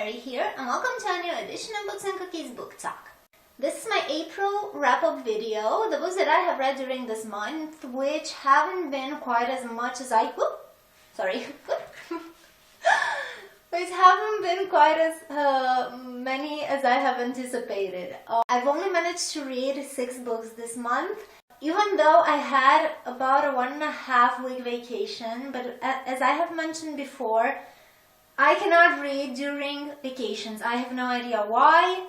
Mary here, and welcome to a new edition of Books and Cookies Book Talk. This is my April wrap-up video, the books that I have read during this month, which haven't been quite as much as which haven't been quite as many as I have anticipated. I've only managed to read 6 books this month, even though I had about a 1.5 week vacation, but as I have mentioned before, I cannot read during vacations. I have no idea why.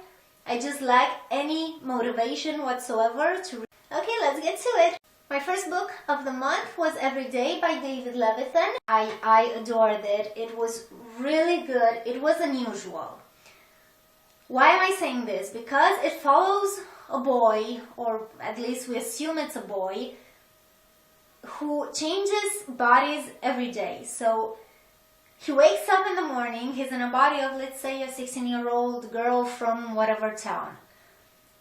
I just lack any motivation whatsoever to read. Okay, let's get to it. My first book of the month was Every Day by David Levithan. I adored it. It was really good. It was unusual. Why am I saying this? Because it follows a boy, or at least we assume it's a boy, who changes bodies every day. So he wakes up in the morning, he's in a body of, let's say, a 16-year-old girl from whatever town.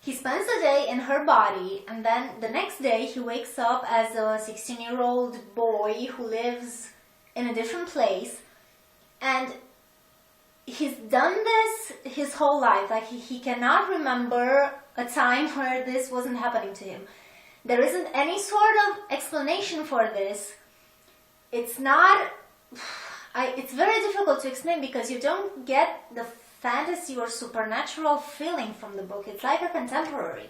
He spends the day in her body, and then the next day he wakes up as a 16-year-old boy who lives in a different place. And he's done this his whole life. Like, he cannot remember a time where this wasn't happening to him. There isn't any sort of explanation for this. It's not... it's very difficult to explain because you don't get the fantasy or supernatural feeling from the book. It's like a contemporary.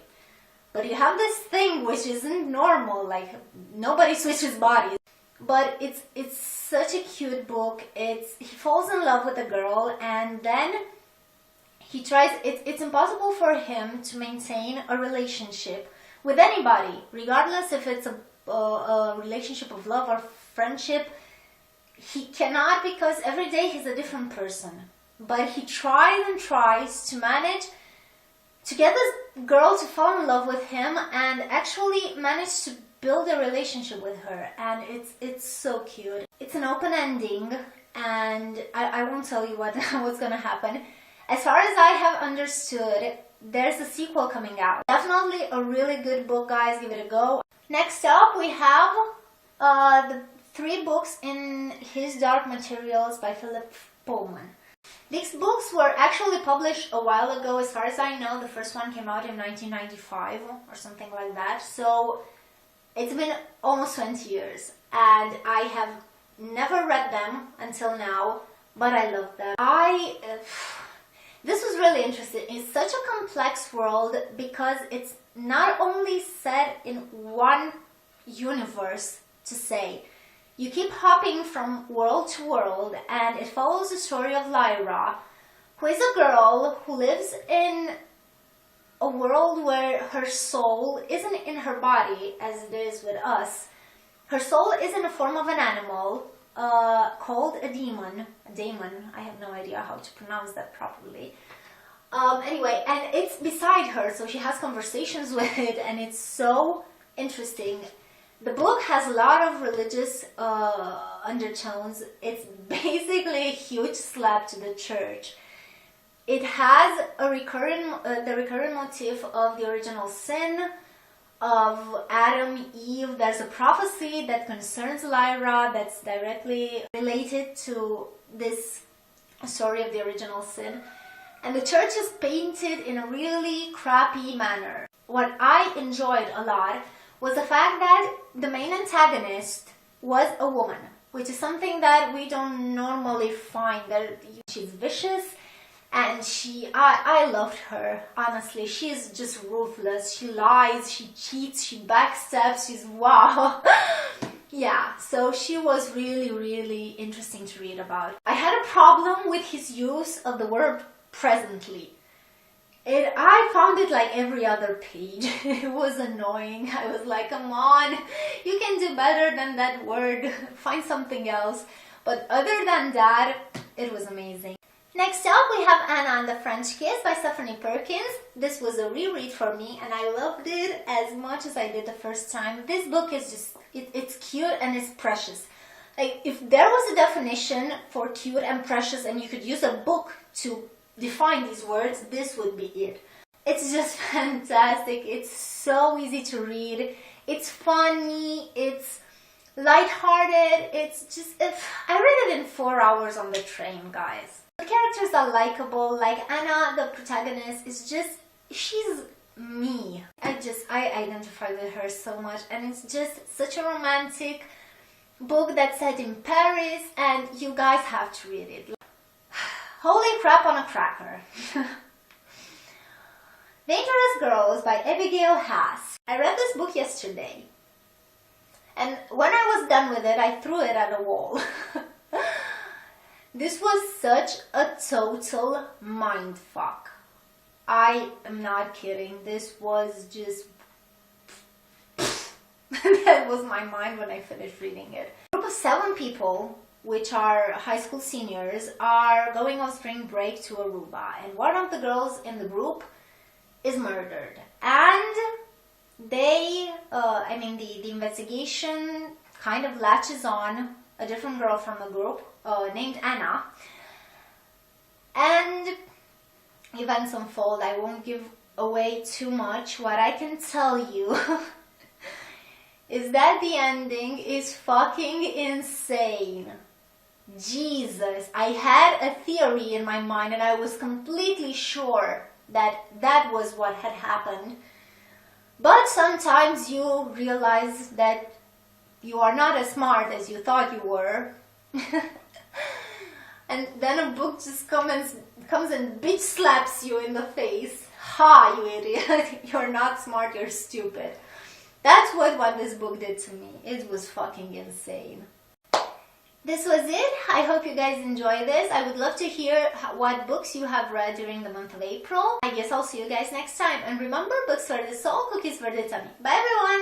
But you have this thing which isn't normal, like nobody switches bodies. But it's such a cute book. He falls in love with a girl, and then he tries, it's impossible for him to maintain a relationship with anybody, regardless if it's a relationship of love or friendship. He cannot, because every day he's a different person. But he tries and tries to manage to get this girl to fall in love with him and actually manage to build a relationship with her. And it's so cute. It's an open ending, and I won't tell you what's gonna happen. As far as I have understood, there's a sequel coming out. Definitely a really good book, guys. Give it a go. Next up, we have the 3 books in His Dark Materials by Philip Pullman. These books were actually published a while ago. As far as I know, the first one came out in 1995 or something like that. So it's been almost 20 years, and I have never read them until now, but I love them. This was really interesting. It's such a complex world because it's not only set in one universe, to say. You keep hopping from world to world, and it follows the story of Lyra, who is a girl who lives in a world where her soul isn't in her body as it is with us. Her soul is in the form of an animal called a demon. A daemon. I have no idea how to pronounce that properly. Anyway, and it's beside her, so she has conversations with it, and it's so interesting. The book has a lot of religious undertones. It's basically a huge slap to the church. It has the recurring motif of the original sin, of Adam, Eve. There's a prophecy that concerns Lyra that's directly related to this story of the original sin. And the church is painted in a really crappy manner. What I enjoyed a lot was the fact that the main antagonist was a woman, which is something that we don't normally find. That she's vicious, and I loved her, honestly. She's just ruthless. She lies, she cheats, she backstabs, she's wow. Yeah, so she was really, really interesting to read about. I had a problem with his use of the word presently. I found it like every other page. It was annoying. I was like, come on, you can do better than that word. Find something else. But other than that, it was amazing. Next up, we have Anna and the French Kiss by Stephanie Perkins. This was a reread for me, and I loved it as much as I did the first time. This book is just, it's cute and it's precious. Like, if there was a definition for cute and precious and you could use a book to define these words, this would be it. It's just fantastic. It's so easy to read. It's funny. It's lighthearted. It's just... I read it in 4 hours on the train, guys. The characters characters are likable. Like Anna, the protagonist, is just, she's me. I identify with her so much, and it's just such a romantic book that's set in Paris, and you guys have to read it. Holy crap on a cracker. Vigorous Girls by Abigail Haas. I read this book yesterday, and when I was done with it, I threw it at a wall. This was such a total mindfuck. I am not kidding. This was just... that was my mind when I finished reading it. A group of 7 people, which are high school seniors, are going on spring break to Aruba, and one of the girls in the group is murdered. And they, the investigation kind of latches on a different girl from the group named Anna, and events unfold. I won't give away too much. What I can tell you is that the ending is fucking insane. Jesus, I had a theory in my mind, and I was completely sure that that was what had happened. But sometimes you realize that you are not as smart as you thought you were. And then a book just comes and bitch slaps you in the face. Ha, you idiot. You're not smart, you're stupid. That's what this book did to me. It was fucking insane. This was it. I hope you guys enjoy this. I would love to hear what books you have read during the month of April. I guess I'll see you guys next time. And remember, books for the soul, cookies for the tummy. Bye everyone!